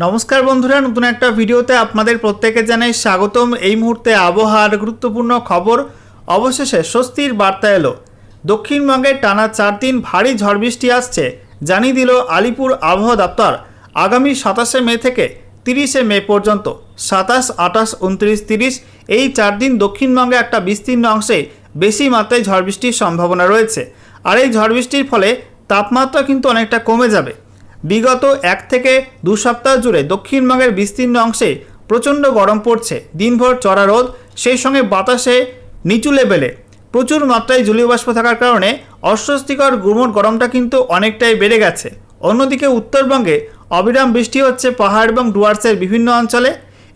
নমস্কার বন্ধুরা, নতুন একটা ভিডিওতে আপনাদের প্রত্যেকে জানাই স্বাগতম। এই মুহূর্তে আবহাওয়ার গুরুত্বপূর্ণ খবর, অবশেষে স্বস্তির বার্তা এলো। দক্ষিণবঙ্গে টানা 4 দিন ভারী ঝড় বৃষ্টি আসছে জানিয়ে দিল আলিপুর আবহাওয়া দপ্তর। আগামী 27শে মে থেকে 30শে মে পর্যন্ত 27, 28, 29, 30 এই 4 দিন দক্ষিণবঙ্গে একটা বিস্তীর্ণ অংশে বেশি মাত্রায় ঝড় বৃষ্টির সম্ভাবনা রয়েছে। আর এই ঝড় বৃষ্টির ফলে তাপমাত্রা কিন্তু অনেকটা কমে যাবে। বিগত 1 থেকে 2 সপ্তাহ জুড়ে দক্ষিণবঙ্গের বিস্তীর্ণ অংশে প্রচণ্ড গরম পড়ছে, দিনভর চড়া রোদ, সেই সঙ্গে বাতাসে নিচু লেভেলে প্রচুর মাত্রায় জলীয় বাষ্প থাকার কারণে অস্বস্তিকর গুমোট গরমটা কিন্তু অনেকটাই বেড়ে গেছে। অন্যদিকে উত্তরবঙ্গে অবিরাম বৃষ্টি হচ্ছে পাহাড় এবং ডুয়ার্সের বিভিন্ন অঞ্চলে,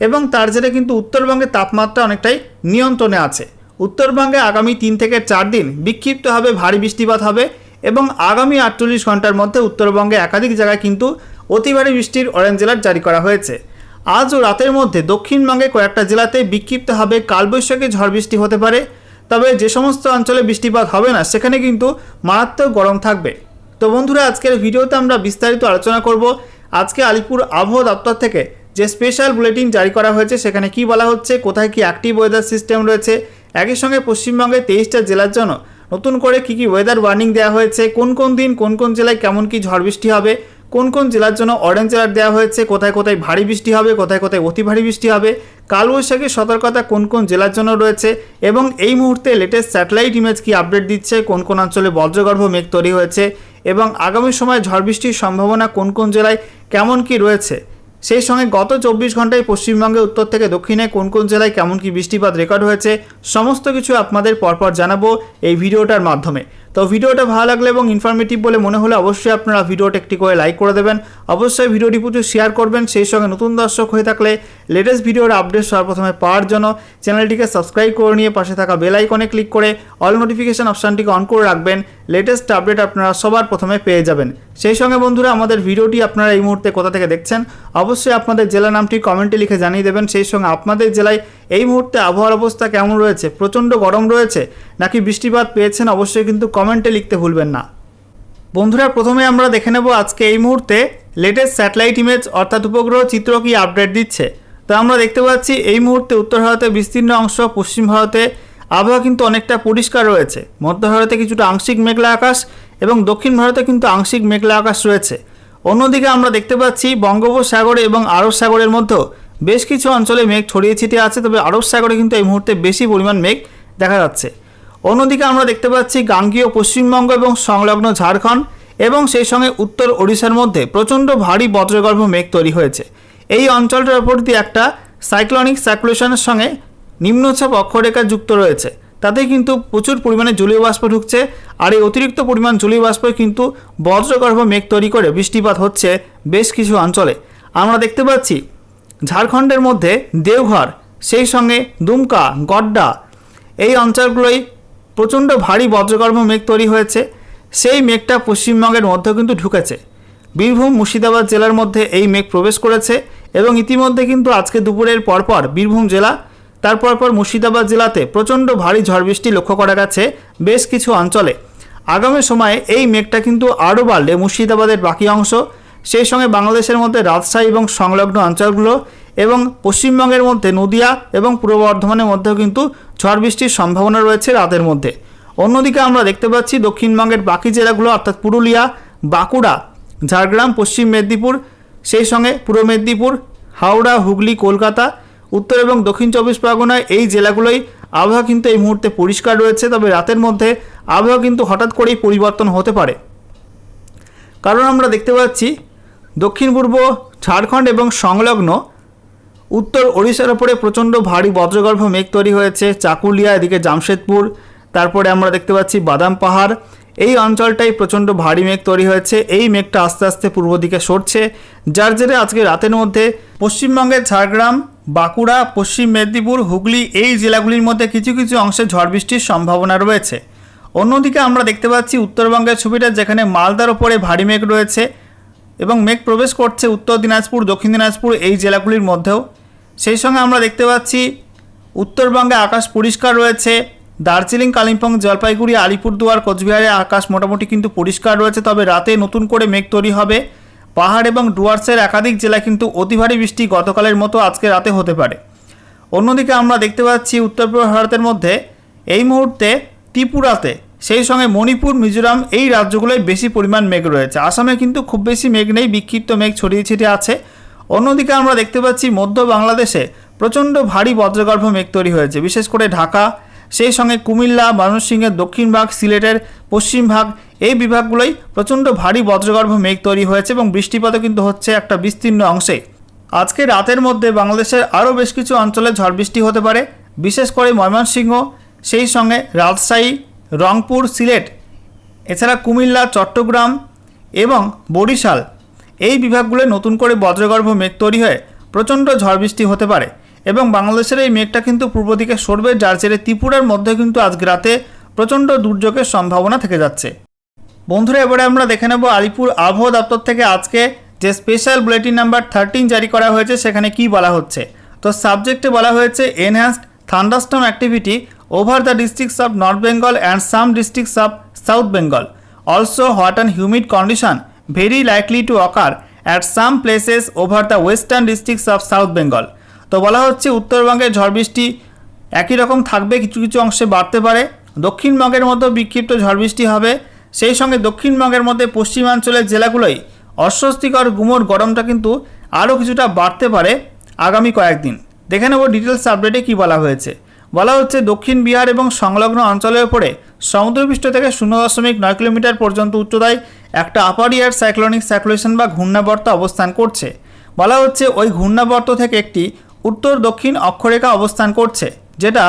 এবং তার জেরে কিন্তু উত্তরবঙ্গের তাপমাত্রা অনেকটাই নিয়ন্ত্রণে আছে। উত্তরবঙ্গে আগামী 3 থেকে 4 দিন বিক্ষিপ্তভাবে ভারী বৃষ্টিপাত হবে এবং আগামী 48 ঘন্টার মধ্যে উত্তরবঙ্গে একাধিক জায়গায় কিন্তু অতি ভারী বৃষ্টির অরেঞ্জ অ্যালার্ট জারি করা হয়েছে। আজ ও রাতের মধ্যে দক্ষিণবঙ্গে কয়েকটা জেলাতে বিক্ষিপ্তভাবে কালবৈশাখী ঝড় বৃষ্টি হতে পারে। তবে যে সমস্ত অঞ্চলে বৃষ্টিপাত হবে না সেখানে কিন্তু মারাত্মক গরম থাকবে। তো বন্ধুরা, আজকের ভিডিওতে আমরা বিস্তারিত আলোচনা করব আজকে আলিপুর আবহাওয়া দপ্তর থেকে যে স্পেশাল বুলেটিন জারি করা হয়েছে সেখানে কি বলা হচ্ছে, কোথায় কি অ্যাক্টিভ ওয়েদার সিস্টেম রয়েছে, একই সঙ্গে পশ্চিমবঙ্গের 23টা জেলার জন্য নতুন করে কি ওয়েদার ওয়ার্নিং দেওয়া হয়েছে, কোন কোন দিন কোন কোন জেলায় কেমন কি ঝড় বৃষ্টি হবে, কোন কোন জেলার জন্য অরেঞ্জ অ্যালার্ট দেওয়া হয়েছে, কোথায় কোথায় ভারী বৃষ্টি হবে, কোথায় কোথায় অতি ভারী বৃষ্টি হবে, কালবৈশাখীর সতর্কতা কোন কোন জেলার জন্য রয়েছে, এবং এই মুহূর্তে লেটেস্ট স্যাটেলাইট ইমেজ কি আপডেট দিচ্ছে, কোন কোন অঞ্চলে বজ্রগর্ভ মেঘ তৈরি হয়েছে, এবং আগামী সময় ঝড় বৃষ্টির সম্ভাবনা কোন কোন জেলায় কেমন কি রয়েছে, সেই সঙ্গে গত 24 ঘন্টায় পশ্চিমবঙ্গে উত্তর থেকে দক্ষিণে কোন কোন জেলায় কেমন কি বৃষ্টিপাত রেকর্ড হয়েছে, সমস্ত কিছু আপনাদের পরপর জানাবো এই ভিডিওটার মাধ্যমে। তো ভিডিওটা ভালো লাগলে এবং ইনফরমেটিভ বলে মনে হলে অবশ্যই আপনারা ভিডিওটা একটি করে লাইক করে দেবেন, অবশ্যই ভিডিওটি প্রচুর শেয়ার করবেন। সেই সঙ্গে নতুন দর্শক হয়ে থাকলে লেটেস্ট ভিডিওর আপডেট সর্বপ্রথমে পাওয়ার জন্য চ্যানেলটিকে সাবস্ক্রাইব করে নিয়ে পাশে থাকা বেল আইকনে ক্লিক করে অল নোটিফিকেশন অপশানটিকে অন করে রাখবেন। লেটেস্ট আপডেট আপনারা সবার প্রথমে পেয়ে যাবেন। সেই সঙ্গে বন্ধুরা, আমাদের ভিডিওটি আপনারা এই মুহূর্তে কোথা থেকে দেখছেন অবশ্যই আপনাদের জেলার নামটি কমেন্টে লিখে জানিয়ে দেবেন। সেই সঙ্গে আপনাদের জেলায় এই মুহূর্তে আবহাওয়ার অবস্থা কেমন রয়েছে, প্রচণ্ড গরম রয়েছে নাকি বৃষ্টিপাত পেয়েছেন, অবশ্যই কিন্তু কমেন্টে লিখতে ভুলবেন না। বন্ধুরা, প্রথমে আমরা দেখে নেব আজকে এই মুহূর্তে লেটেস্ট স্যাটেলাইট ইমেজ অর্থাৎ উপগ্রহ চিত্র কি আপডেট দিচ্ছে। তো আমরা দেখতে পাচ্ছি এই মুহূর্তে উত্তর ভারতের বিস্তীর্ণ অংশ, পশ্চিম ভারতে আবহাওয়া কিন্তু অনেকটা পরিষ্কার রয়েছে, মধ্য ভারতে কিছুটা আংশিক মেঘলা আকাশ এবং দক্ষিণ ভারতে কিন্তু আংশিক মেঘলা আকাশ রয়েছে। অন্যদিকে আমরা দেখতে পাচ্ছি বঙ্গোপসাগরে এবং আরব সাগরের মধ্যেও বেশ কিছু অঞ্চলে মেঘ ছড়িয়ে ছিটিয়ে আছে, তবে আরব সাগরে কিন্তু এই মুহূর্তে বেশি পরিমাণ মেঘ দেখা যাচ্ছে। অন্যদিকে আমরা দেখতে পাচ্ছি গাঙ্গেয় পশ্চিমবঙ্গ এবং সংলগ্ন ঝাড়খণ্ড এবং সেই সঙ্গে উত্তর ওড়িশার মধ্যে প্রচণ্ড ভারী বজ্রগর্ভ মেঘ তৈরি হয়েছে। এই অঞ্চলটার উপর দিয়ে একটা সাইক্লোনিক সার্কুলেশনের সঙ্গে নিম্নচাপ অক্ষরেখা যুক্ত রয়েছে, তাতে কিন্তু প্রচুর পরিমাণে জলীয় বাষ্প ঢুকছে, আর এই অতিরিক্ত পরিমাণ জলীয় বাষ্প কিন্তু বজ্রগর্ভ মেঘ তৈরি করে বৃষ্টিপাত হচ্ছে বেশ কিছু অঞ্চলে। আমরা দেখতে পাচ্ছি ঝাড়খণ্ডের মধ্যে দেওঘর, সেই সঙ্গে দুমকা, গড্ডা এই অঞ্চলগুলোই প্রচণ্ড ভারী বজ্রগর্ভ মেঘ তৈরি হয়েছে। সেই মেঘটা পশ্চিমবঙ্গের মধ্যেও কিন্তু ঢুকেছে। বীরভূম, মুর্শিদাবাদ জেলার মধ্যে এই মেঘ প্রবেশ করেছে এবং ইতিমধ্যে কিন্তু আজকে দুপুরের পরপর বীরভূম জেলা, তারপর মুর্শিদাবাদ জেলাতে প্রচণ্ড ভারী ঝড় বৃষ্টি লক্ষ্য করা গেছে বেশ কিছু অঞ্চলে। আগামী সময়ে এই মেঘটা কিন্তু আরও বাড়লে মুর্শিদাবাদের বাকি অংশ, সেই সঙ্গে বাংলাদেশের মধ্যে রাজশাহী এবং সংলগ্ন অঞ্চলগুলো এবং পশ্চিমবঙ্গের মধ্যে নদিয়া এবং পূর্ব বর্ধমানের মধ্যেও কিন্তু ঝড় বৃষ্টির সম্ভাবনা রয়েছে রাতের মধ্যে। অন্যদিকে আমরা দেখতে পাচ্ছি দক্ষিণবঙ্গের বাকি জেলাগুলো অর্থাৎ পুরুলিয়া, বাঁকুড়া, ঝাড়গ্রাম, পশ্চিম মেদিনীপুর, সেই সঙ্গে পূর্ব মেদিনীপুর, হাওড়া, হুগলি, কলকাতা, উত্তর এবং দক্ষিণ 24 পরগনায় এই জেলাগুলোই আবহাওয়া কিন্তু এই মুহূর্তে পরিষ্কার রয়েছে। তবে রাতের মধ্যে আবহাওয়া কিন্তু হঠাৎ করেই পরিবর্তন হতে পারে, কারণ আমরা দেখতে পাচ্ছি দক্ষিণ পূর্ব ঝাড়খণ্ড এবং সংলগ্ন উত্তর ওড়িশার ওপরে প্রচণ্ড ভারী বজ্রগর্ভ মেঘ তৈরি হয়েছে। চাকুলিয়া, এদিকে জামশেদপুর, তারপরে আমরা দেখতে পাচ্ছি বাদাম পাহাড়, এই অঞ্চলটাই প্রচণ্ড ভারী মেঘ তৈরি হয়েছে। এই মেঘটা আস্তে আস্তে পূর্ব দিকে সরছে, যার জেরে আজকে রাতের মধ্যে পশ্চিমবঙ্গের ঝাড়গ্রাম, বাঁকুড়া, পশ্চিম মেদিনীপুর, হুগলি এই জেলাগুলির মধ্যে কিছু কিছু অংশে ঝড় বৃষ্টির সম্ভাবনা রয়েছে। অন্যদিকে আমরা দেখতে পাচ্ছি উত্তরবঙ্গের ছবিটা, যেখানে মালদার ওপরে ভারী মেঘ রয়েছে এবং মেঘ প্রবেশ করছে উত্তর দিনাজপুর, দক্ষিণ দিনাজপুর এই জেলাগুলির মধ্যেও। সেই সঙ্গে আমরা দেখতে পাচ্ছি উত্তরবঙ্গে আকাশ পরিষ্কার রয়েছে, দার্জিলিং, কালিম্পং, জলপাইগুড়ি, আলিপুরদুয়ার, কোচবিহারে আকাশ মোটামুটি কিন্তু পরিষ্কার রয়েছে, তবে রাতে নতুন করে মেঘ তৈরি হবে। পাহাড় এবং ডুয়ার্সের একাধিক জেলায় কিন্তু অতি ভারী বৃষ্টি গতকালের মতো আজকে রাতে হতে পারে। অন্যদিকে আমরা দেখতে পাচ্ছি উত্তর পূর্ব ভারতের মধ্যে এই মুহূর্তে ত্রিপুরাতে, সেই সঙ্গে মণিপুর, মিজোরাম এই রাজ্যগুলোয় বেশি পরিমাণ মেঘ রয়েছে। আসামে কিন্তু খুব বেশি মেঘ নেই, বিক্ষিপ্ত মেঘ ছড়িয়ে ছিটিয়ে আছে। অন্যদিকে আমরা দেখতে পাচ্ছি মধ্য বাংলাদেশে প্রচণ্ড ভারী বজ্রগর্ভ মেঘ তৈরি হয়েছে, বিশেষ করে ঢাকা, সেই সঙ্গে কুমিল্লা, ময়মনসিংহের দক্ষিণ ভাগ, সিলেটের পশ্চিম ভাগ, এই বিভাগগুলোই প্রচণ্ড ভারী বজ্রগর্ভ মেঘ তৈরি হয়েছে এবং বৃষ্টিপাতও কিন্তু হচ্ছে একটা বিস্তীর্ণ অংশে। আজকে রাতের মধ্যে বাংলাদেশের আরও বেশ কিছু অঞ্চলে ঝড় বৃষ্টি হতে পারে, বিশেষ করে ময়মনসিংহ, সেই সঙ্গে রাজশাহী, রংপুর, সিলেট, এছাড়া কুমিল্লা, চট্টগ্রাম এবং বরিশাল এই বিভাগগুলোয় নতুন করে বজ্রগর্ভ মেঘ তৈরি হয়ে প্রচণ্ড ঝড় বৃষ্টি হতে পারে এবং বাংলাদেশের এই মেঘটা কিন্তু পূর্ব দিকে সরবে, যার জেরে ত্রিপুরার মধ্যে কিন্তু আজকে রাতে প্রচণ্ড দুর্যোগের সম্ভাবনা থেকে যাচ্ছে। বন্ধুরা, এবারে আমরা দেখে নেব আলিপুর আবহাওয়া দপ্তর থেকে আজকে যে স্পেশাল বুলেটিন নাম্বার 13 জারি করা হয়েছে সেখানে কি বলা হচ্ছে। তো সাবজেক্টে বলা হয়েছে enhanced thunderstorm activity over the districts of north Bengal and some districts of south Bengal, also hot and humid condition very likely to ochre at some places over the western districts of south Bengal. তো বলা হচ্ছে উত্তরবঙ্গের ঝড় বৃষ্টি একই রকম থাকবে, কিছু কিছু অংশে বাড়তে পারে। দক্ষিণবঙ্গের মধ্যে বিক্ষিপ্ত ঝড় বৃষ্টি হবে, সেই সঙ্গে দক্ষিণবঙ্গের মধ্যে পশ্চিমাঞ্চলের জেলাগুলোই অস্বস্তিকর গুমোট গরমটা কিন্তু আরও কিছুটা বাড়তে পারে আগামী কয়েকদিন। দেখে নেব ডিটেলস আপডেটে কী বলা হয়েছে। বলা হচ্ছে দক্ষিণ বিহার এবং সংলগ্ন অঞ্চলের উপরে সমুদ্রপৃষ্ঠ থেকে 0.9 কিলোমিটার পর্যন্ত উচ্চতায় একটা আপার এয়ার সাইক্লোনিক সার্কুলেশন বা ঘূর্ণাবর্ত অবস্থান করছে। বলা হচ্ছে ওই ঘূর্ণাবর্ত থেকে একটি উত্তর দক্ষিণ অক্ষরেখা অবস্থান করছে, যেটা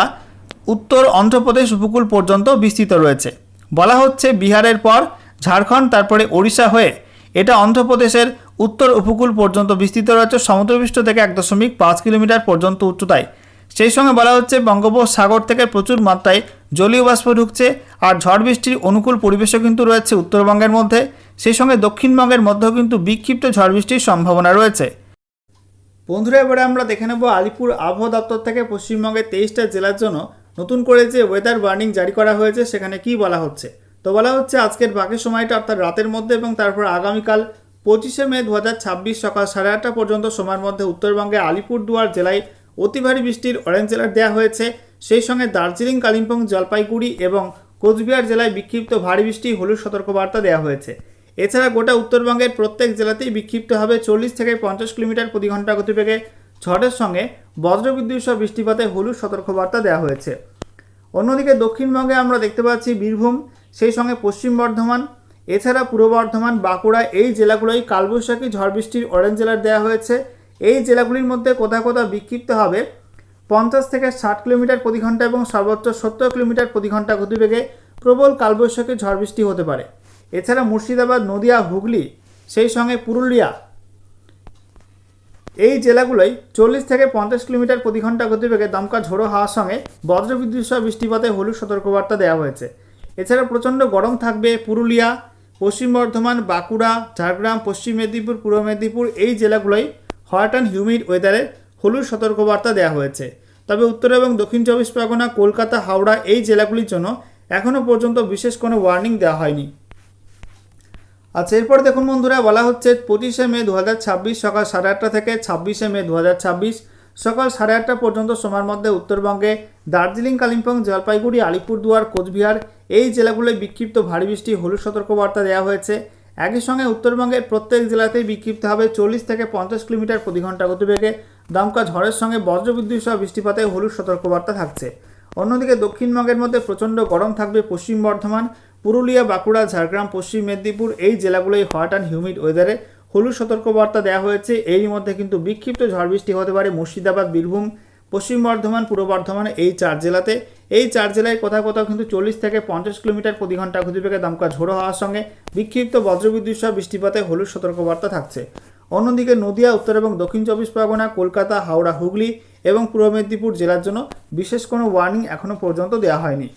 উত্তর অন্ধ্রপ্রদেশ উপকূল পর্যন্ত বিস্তৃত রয়েছে। বলা হচ্ছে বিহারের পর ঝাড়খণ্ড, তারপরে ওড়িশা হয়ে এটা অন্ধ্রপ্রদেশের উত্তর উপকূল পর্যন্ত বিস্তৃত রয়েছে, সমুদ্রপৃষ্ঠ থেকে 1.5 কিলোমিটার পর্যন্ত উচ্চতায়। সেই সঙ্গে বলা হচ্ছে বঙ্গোপসাগর থেকে প্রচুর মাত্রায় জলীয় বাষ্প ঢুকছে আর ঝড় বৃষ্টির অনুকূল পরিবেশও কিন্তু রয়েছে উত্তরবঙ্গের মধ্যে, সেই সঙ্গে দক্ষিণবঙ্গের মধ্যেও কিন্তু বিক্ষিপ্ত ঝড় বৃষ্টির সম্ভাবনা রয়েছে। বন্ধুরা, এবারে আমরা দেখে নেব আলিপুর আবহাওয়া দপ্তর থেকে পশ্চিমবঙ্গের 23টা জেলার জন্য নতুন করে যে ওয়েদার ওয়ার্নিং জারি করা হয়েছে সেখানে কি বলা হচ্ছে। তো বলা হচ্ছে আজকের বাকি সময়টা অর্থাৎ রাতের মধ্যে এবং তারপর আগামীকাল 25শে মে 2026 সকাল 8:30 পর্যন্ত সময়ের মধ্যে উত্তরবঙ্গে আলিপুরদুয়ার জেলায় অতি ভারী বৃষ্টির অরেঞ্জ অ্যালার্ট দেওয়া হয়েছে। সেই সঙ্গে দার্জিলিং, কালিম্পং, জলপাইগুড়ি এবং কোচবিহার জেলায় বিক্ষিপ্ত ভারী বৃষ্টি হলুদ সতর্কবার্তা দেওয়া হয়েছে। এছাড়া গোটা উত্তরবঙ্গের প্রত্যেক জেলাতেই বিক্ষিপ্ত হবে 40 থেকে 50 কিলোমিটার প্রতি ঘন্টা গতিবেগে ঝড়ের সঙ্গে বজ্রবিদ্যুৎ সহ বৃষ্টিপাতে হলুদ সতর্কবার্তা দেওয়া হয়েছে। অন্যদিকে দক্ষিণবঙ্গে আমরা দেখতে পাচ্ছি বীরভূম, সেই সঙ্গে পশ্চিম বর্ধমান, এছাড়া পূর্ব বর্ধমান, বাঁকুড়া এই জেলাগুলোই কালবৈশাখী ঝড় বৃষ্টির অরেঞ্জ অ্যালার্ট দেওয়া হয়েছে। এই জেলাগুলির মধ্যে কোথাও কোথাও বিক্ষিপ্ত হবে 50 থেকে 60 কিলোমিটার প্রতি ঘন্টা এবং সর্বোচ্চ 70 কিলোমিটার প্রতি ঘন্টা গতিবেগে প্রবল কালবৈশাখী ঝড় বৃষ্টি হতে পারে। এছাড়া মুর্শিদাবাদ, নদিয়া, হুগলি, সেই সঙ্গে পুরুলিয়া এই জেলাগুলোই 40 থেকে 50 কিলোমিটার প্রতি ঘন্টা গতিবেগে দমকা ঝোড়ো হাওয়ার সঙ্গে বজ্রবিদ্যুৎ সহ বৃষ্টিপাতে হলুদ সতর্কবার্তা দেওয়া হয়েছে। এছাড়া প্রচণ্ড গরম থাকবে পুরুলিয়া, পশ্চিম বর্ধমান, বাঁকুড়া, ঝাড়গ্রাম, পশ্চিম মেদিনীপুর, পূর্ব মেদিনীপুর এই জেলাগুলোই হট অ্যান্ড হিউমিড ওয়েদারের হলুদ সতর্কবার্তা দেওয়া হয়েছে। তবে উত্তর এবং দক্ষিণ 24 পরগনা, কলকাতা, হাওড়া এই জেলাগুলির জন্য এখনও পর্যন্ত বিশেষ কোনো ওয়ার্নিং দেওয়া হয়নি। আচ্ছা, এরপর দেখুন বন্ধুরা, বলা হচ্ছে 25শে মে 2026 সকাল 8:30 থেকে 26শে মে 2026 সকাল 8:30 পর্যন্ত সময়ের মধ্যে উত্তরবঙ্গে দার্জিলিং, কালিম্পং, জলপাইগুড়ি, আলিপুরদুয়ার, কোচবিহার এই জেলাগুলোয় বিক্ষিপ্ত ভারী বৃষ্টি হলুদ সতর্কবার্তা দেওয়া হয়েছে। একই সঙ্গে উত্তরবঙ্গের প্রত্যেক জেলাতেই বিক্ষিপ্ত হবে 40 থেকে 50 কিলোমিটার প্রতি ঘন্টা গতিবেগে দমকা ঝড়ের সঙ্গে বজ্রবিদ্যুৎ সহ বৃষ্টিপাতে হলুদ সতর্কবার্তা থাকছে। অন্যদিকে দক্ষিণবঙ্গের মধ্যে প্রচণ্ড গরম থাকবে পশ্চিম বর্ধমান, পুরুলিয়া, বাঁকুড়া, ঝাড়গ্রাম, পশ্চিম মেদিনীপুর এই জেলাগুলোই হট অ্যান্ড হিউমিড ওয়েদারে হলুদ সতর্কবার্তা দেওয়া হয়েছে। এরই মধ্যে কিন্তু বিক্ষিপ্ত ঝড় বৃষ্টি হতে পারে মুর্শিদাবাদ, বীরভূম, পশ্চিম বর্ধমান, পূর্ব বর্ধমান এই 4 জেলাতে। এই 4 জেলায় কোথাও কোথাও কিন্তু 40 থেকে 50 কিলোমিটার প্রতি ঘন্টা গতিবেগে দমকা ঝোড়ো হওয়ার সঙ্গে বিক্ষিপ্ত বজ্রবিদ্যুৎ সহ বৃষ্টিপাতে হলুদ সতর্কবার্তা থাকছে। অন্যদিকে নদিয়া, উত্তর এবং দক্ষিণ 24 পরগনা, কলকাতা, হাওড়া, হুগলি এবং পূর্ব মেদিনীপুর জেলার জন্য বিশেষ কোনো ওয়ার্নিং এখনও পর্যন্ত দেওয়া হয়নি।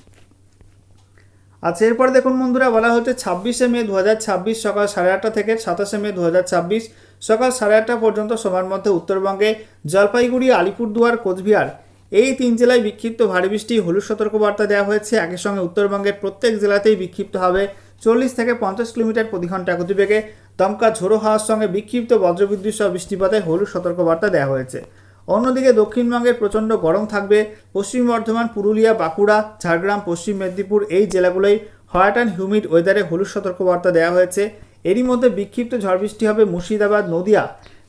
আচ্ছা, এরপর দেখুন বন্ধুরা, বলা হচ্ছে 26শে মে 2026 সকাল 8:30 থেকে 27শে মে 2026 সকাল 8:30 পর্যন্ত সময়ের মধ্যে উত্তরবঙ্গে জলপাইগুড়ি, আলিপুরদুয়ার, কোচবিহার এই 3 জেলায় বিক্ষিপ্ত ভারী বৃষ্টি হলুদ সতর্কবার্তা দেওয়া হয়েছে। একই সঙ্গে উত্তরবঙ্গের প্রত্যেক জেলাতেই বিক্ষিপ্ত হবে 40 থেকে 50 কিলোমিটার প্রতি ঘন্টা গতিবেগে দমকা ঝোড়ো হাওয়ার সঙ্গে বিক্ষিপ্ত বজ্রবিদ্যুৎ সহ বৃষ্টিপাতে হলুদ সতর্কবার্তা দেওয়া হয়েছে। অন্যদিকে দক্ষিণবঙ্গের প্রচণ্ড গরম থাকবে। পশ্চিম বর্ধমান, পুরুলিয়া, বাঁকুড়া, ঝাড়গ্রাম, পশ্চিম মেদিনীপুর এই জেলাগুলোই হট অ্যান্ড হিউমিড ওয়েদারে হলুদ সতর্কবার্তা দেওয়া হয়েছে। এরই মধ্যে বিক্ষিপ্ত ঝড় বৃষ্টি হবে মুর্শিদাবাদ, নদিয়া,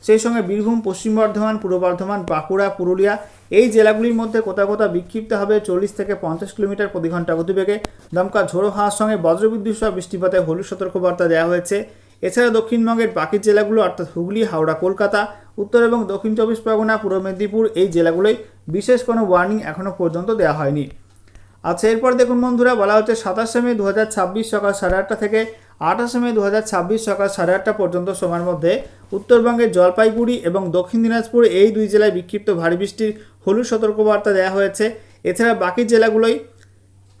সেই সঙ্গে বীরভূম, পশ্চিম বর্ধমান, পূর্ব বর্ধমান, বাঁকুড়া, পুরুলিয়া এই জেলাগুলির মধ্যে কোথাও কোথাও বিক্ষিপ্ত হবে 40 থেকে 50 কিলোমিটার প্রতি ঘন্টা গতিবেগে দমকা ঝোড়ো হাওয়ার সঙ্গে বজ্রবিদ্যুৎ সহ বৃষ্টিপাতে হলুদ সতর্কবার্তা দেওয়া হয়েছে। এছাড়া দক্ষিণবঙ্গের বাকি জেলাগুলো অর্থাৎ হুগলি, হাওড়া, কলকাতা, উত্তর এবং দক্ষিণ 24 পরগনা, পূর্ব মেদিনীপুর এই জেলাগুলোই বিশেষ কোনো ওয়ার্নিং এখনও পর্যন্ত দেওয়া হয়নি। আচ্ছা, এরপর দেখুন বন্ধুরা, বলা হচ্ছে 27শে মে 2026 সকাল 8:30 থেকে 28শে মে 2026 সকাল 8:30 পর্যন্ত সময়ের মধ্যে উত্তরবঙ্গের জলপাইগুড়ি এবং দক্ষিণ দিনাজপুর এই দুই জেলায় বিক্ষিপ্ত ভারী বৃষ্টির হলুদ সতর্কবার্তা দেওয়া হয়েছে। এছাড়া বাকি জেলাগুলোই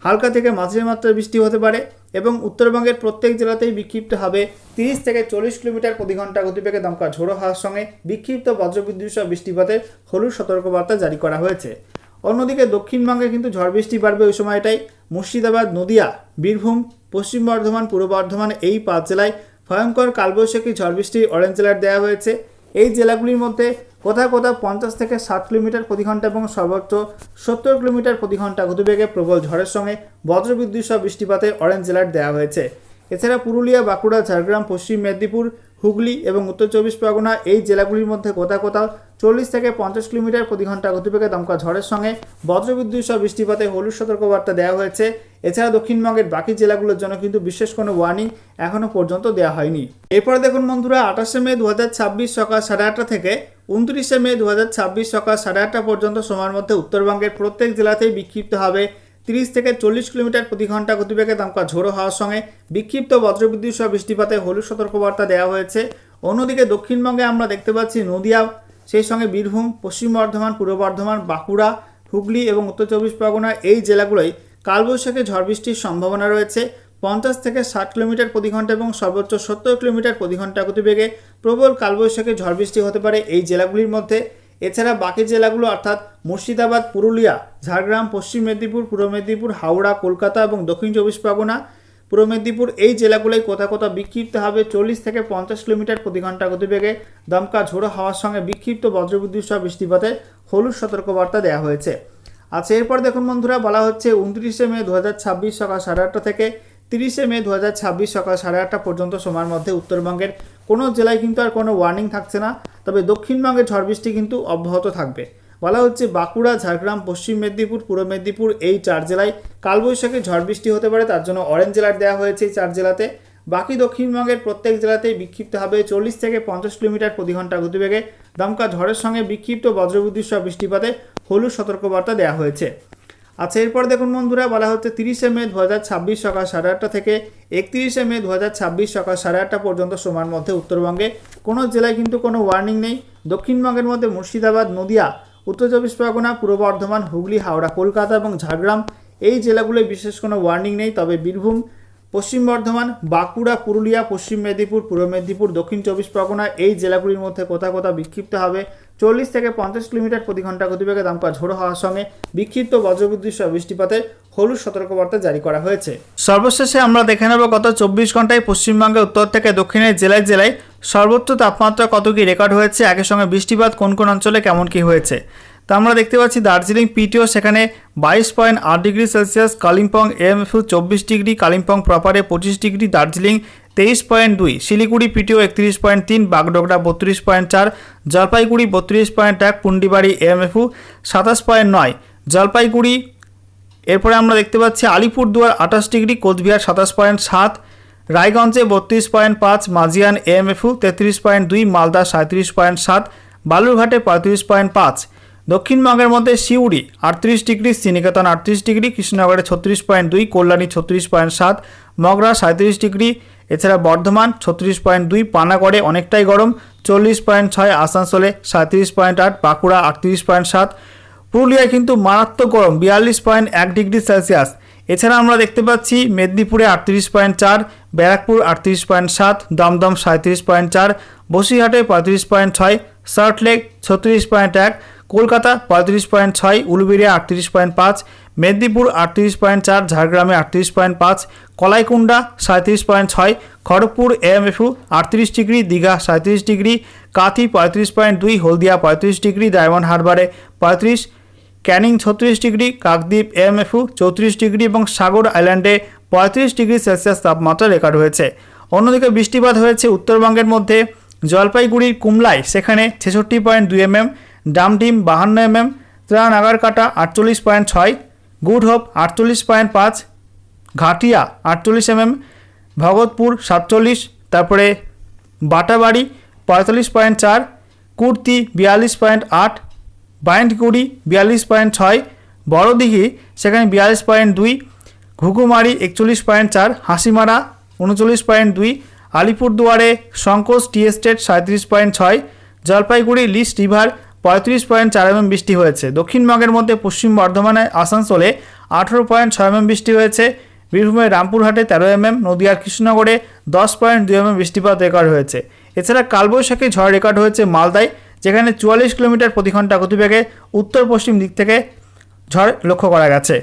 হালকা থেকে মাঝারি মাত্রার বৃষ্টি হতে পারে এবং উত্তরবঙ্গের প্রত্যেক জেলাতেই বিক্ষিপ্ত হবে 30 থেকে 40 কিলোমিটার প্রতি ঘন্টা গতিবেগে দমকা ঝোড়ো হাওয়ার সঙ্গে বিক্ষিপ্ত বজ্রবিদ্যুৎ সহ বৃষ্টিপাতের হলুদ সতর্কবার্তা জারি করা হয়েছে। অন্যদিকে দক্ষিণবঙ্গে কিন্তু ঝড় বৃষ্টি বাড়বে ওই সময়টাই। মুর্শিদাবাদ, নদিয়া, বীরভূম, পশ্চিম বর্ধমান, পূর্ব বর্ধমান এই 5 জেলায় ভয়ঙ্কর কালবৈশাখী ঝড় বৃষ্টির অরেঞ্জ অ্যালার্ট দেওয়া হয়েছে। এই জেলাগুলির মধ্যে কোথাও কোথাও 50 থেকে 60 কিলোমিটার প্রতি ঘন্টা এবং সর্বোচ্চ 70 কিলোমিটার প্রতি ঘন্টা গতিবেগে প্রবল ঝড়ের সঙ্গে বজ্রবিদ্যুৎ সহ বৃষ্টিপাতের অরেঞ্জ অ্যালার্ট দেওয়া হয়েছে। এছাড়া পুরুলিয়া, বাঁকুড়া, ঝাড়গ্রাম, পশ্চিম মেদিনীপুর, হুগলি এবং উত্তর 24 পরগনা এই জেলাগুলির মধ্যে কোথাও কোথাও 40 থেকে 50 কিলোমিটার প্রতি ঘন্টা গতিবেগে দমকা ঝড়ের সঙ্গে বজ্রবিদ্যুৎ সহ বৃষ্টিপাতে হলুদ সতর্কবার্তা দেওয়া হয়েছে। এছাড়া দক্ষিণবঙ্গের বাকি জেলাগুলোর জন্য কিন্তু বিশেষ কোনো ওয়ার্নিং এখনও পর্যন্ত দেওয়া হয়নি। এরপরে দেখুন বন্ধুরা, 28শে মে 2026 সকাল 8:30 থেকে 29শে মে 2026 সকাল 8:30 পর্যন্ত সময়ের মধ্যে উত্তরবঙ্গের প্রত্যেক জেলাতেই বিক্ষিপ্ত হবে 30 থেকে 40 কিলোমিটার প্রতি ঘন্টা গতিবেগে দমকা ঝোড়ো হাওয়ার সঙ্গে বিক্ষিপ্ত বজ্রবিদ্যুৎ সহ বৃষ্টিপাতে হলুদ সতর্কবার্তা দেওয়া হয়েছে। অন্যদিকে দক্ষিণবঙ্গে আমরা দেখতে পাচ্ছি নদিয়া, সেই সঙ্গে বীরভূম, পশ্চিম বর্ধমান, পূর্ব বর্ধমান, বাঁকুড়া, হুগলি এবং উত্তর 24 পরগনা এই জেলাগুলোই কালবৈশাখী ঝড় বৃষ্টির সম্ভাবনা রয়েছে। 50 থেকে 60 কিলোমিটার প্রতি ঘন্টা এবং সর্বোচ্চ 70 কিলোমিটার প্রতি ঘন্টা গতিবেগে প্রবল কালবৈশাখী ঝড় বৃষ্টি হতে পারে এই জেলাগুলির মধ্যে। এছাড়া বাকি জেলাগুলো অর্থাৎ মুর্শিদাবাদ, পুরুলিয়া, ঝাড়গ্রাম, পশ্চিম মেদিনীপুর, পূর্ব মেদিনীপুর, হাওড়া, কলকাতা এবং দক্ষিণ 24 পরগনা, পূর্ব মেদিনীপুর এই জেলাগুলোই কোথাও কোথাও বিক্ষিপ্ত হবে 40 থেকে 50 কিলোমিটার প্রতি ঘন্টা গতিবেগে দমকা ঝোড়ো হাওয়ার সঙ্গে বিক্ষিপ্ত বজ্রবিদ্যুৎ সহ বৃষ্টিপাতে হলুদ সতর্কবার্তা দেওয়া হয়েছে। আচ্ছা, এরপর দেখুন বন্ধুরা, বলা হচ্ছে 29শে মে 2026 সকাল 8:30 থেকে 30শে মে 2026 সকাল 8:30 পর্যন্ত সময়ের মধ্যে উত্তরবঙ্গের কোনো জেলায় কিন্তু আর কোনো ওয়ার্নিং থাকছে না, তবে দক্ষিণবঙ্গের ঝড় বৃষ্টি কিন্তু অব্যাহত থাকবে। বলা হচ্ছে বাঁকুড়া, ঝাড়গ্রাম, পশ্চিম মেদিনীপুর, পূর্ব মেদিনীপুর এই 4 জেলায় কালবৈশাখী ঝড় বৃষ্টি হতে পারে, তার জন্য অরেঞ্জ অ্যালার্ট দেওয়া হয়েছে এই 4 জেলাতে। বাকি দক্ষিণবঙ্গের প্রত্যেক জেলাতেই বিক্ষিপ্ত হবে 40 থেকে 50 কিলোমিটার প্রতি ঘন্টা গতিবেগে দমকা ঝড়ের সঙ্গে বিক্ষিপ্ত বজ্রবিদ্যুৎ সহ বৃষ্টিপাতে হলুদ সতর্কবার্তা দেওয়া হয়েছে। আচ্ছা, এরপর দেখুন বন্ধুরা, বলা হচ্ছে 30শে মে 2026 সকাল 8:30 থেকে 31শে মে 2026 সকাল 8:30 পর্যন্ত সময়ের মধ্যে উত্তরবঙ্গে কোনো জেলায় কিন্তু কোনো ওয়ার্নিং নেই। দক্ষিণবঙ্গের মধ্যে মুর্শিদাবাদ, নদিয়া, উত্তর 24 পরগনা, পূর্ব বর্ধমান, হুগলি, হাওড়া, কলকাতা এবং ঝাড়গ্রাম এই জেলাগুলোয় বিশেষ কোনো ওয়ার্নিং নেই, তবে বীরভূম, পশ্চিম বর্ধমান, বাঁকুড়া, পুরুলিয়া, পশ্চিম মেদিনীপুর, পূর্ব মেদিনীপুর, দক্ষিণ 24 পরগনা এই জেলাগুলির মধ্যে কোথাও কোথাও বিক্ষিপ্ত হবে 40 থেকে 50 কিলোমিটার প্রতি ঘন্টা গতিবেগে দমকা ঝোড়ো হাওয়ার সঙ্গে বিক্ষিপ্ত বজ্রবিদ্যুৎ সহ বৃষ্টিপাতের হলুদ সতর্কবার্তা জারি করা হয়েছে। সর্বশেষে আমরা দেখে নেব গত 24 ঘন্টায় পশ্চিমবঙ্গে উত্তর থেকে দক্ষিণের জেলায় জেলায় সর্বোচ্চ তাপমাত্রা কত কি রেকর্ড হয়েছে, একই সঙ্গে বৃষ্টিপাত কোন কোন অঞ্চলে কেমন কি হয়েছে। তো আমরা দেখতে পাচ্ছি দার্জিলিং পিটিও সেখানে 22.8 degree Celsius, Kalimpong AMFU 24 degree, Kalimpong প্রপারে 25 degree, Darjeeling 23.2, Siliguri PTO 31.3, Bagdogra 32.4, Jalpaiguri 32.1, Pundibari AMFU 27.9, Jalpaiguri. এরপরে আমরা দেখতে পাচ্ছি আলিপুরদুয়ার 28 ডিগ্রি, কোচবিহার 27.7, রায়গঞ্জে 32.5, মাজিয়ান এএমএফইউ 33.2, মালদা 37.7, বালুরঘাটে 35.5। দক্ষিণবঙ্গের মধ্যে সিউড়ি 38 ডিগ্রি, শ্রীনিকেতন 38 ডিগ্রি, কৃষ্ণনগরে 36.2, কল্যাণী 36.7, মগরা 37 ডিগ্রি। এছাড়া বর্ধমান 36.2, পানাগড়ে অনেকটাই গরম 40.6, আসানসোলে 37.8, বাঁকুড়া 38.7, পুরুলিয়ায় কিন্তু মারাত্মক গরম 42.1 ডিগ্রি সেলসিয়াস। এছাড়া আমরা দেখতে পাচ্ছি মেদিনীপুরে 38.4, ব্যারাকপুর 38.7, দমদম 37.4, বসিরহাটে 35.6, সল্টলেক 36.1, কলকাতা 35.6, উলুবেড়িয়া 38.5, মেদিনীপুর 38.4, ঝাড়গ্রামে 38.5, Kalaikunda 37.6, Kharagpur AMFU 38 degree, Digha 37 degree, Kanthi 35.2, Haldia 35 degree, Diamond হারবারে 35, Canning 36 degree, Kakdwip AMFU 34 degree এবং সাগর আইল্যান্ডে 35 ডিগ্রি সেলসিয়াস তাপমাত্রা রেকর্ড হয়েছে। অন্যদিকে বৃষ্টিপাত হয়েছে উত্তরবঙ্গের মধ্যে জলপাইগুড়ির কুমলায়, সেখানে 66.2 mm, Damdim 52 mm, ত্রানাগারকাটা 48.6, গুডহোপ 48.5, ঘাটিয়া 48 mm, Bhagatpur 47, তারপরে বাটাবাড়ি 45.4, কুর্তি 42.8, বাইন্ডগুড়ি 42.6, বড়দিঘি সেখানে 42.2, ঘুঘুমারি 41.4, হাসিমারা 39.2, আলিপুরদুয়ারে শঙ্কোজ টি এস্টেট 37.6, জলপাইগুড়ি লিস্ট রিভার 35.4 mm বৃষ্টি হয়েছে। দক্ষিণবঙ্গের মধ্যে পশ্চিম বর্ধমানে আসানসোলে 18.6 mm বৃষ্টি হয়েছে, বীরভূমের রামপুরহাটে 13 mm, নদিয়ার কৃষ্ণনগরে 10.2 mm বৃষ্টিপাত রেকর্ড হয়েছে। এছাড়া কালবৈশাখী ঝড় রেকর্ড হয়েছে মালদায়, যেখানে 44 কিলোমিটার প্রতি ঘন্টা গতিবেগে উত্তর পশ্চিম দিক থেকে ঝড় লক্ষ্য করা গেছে।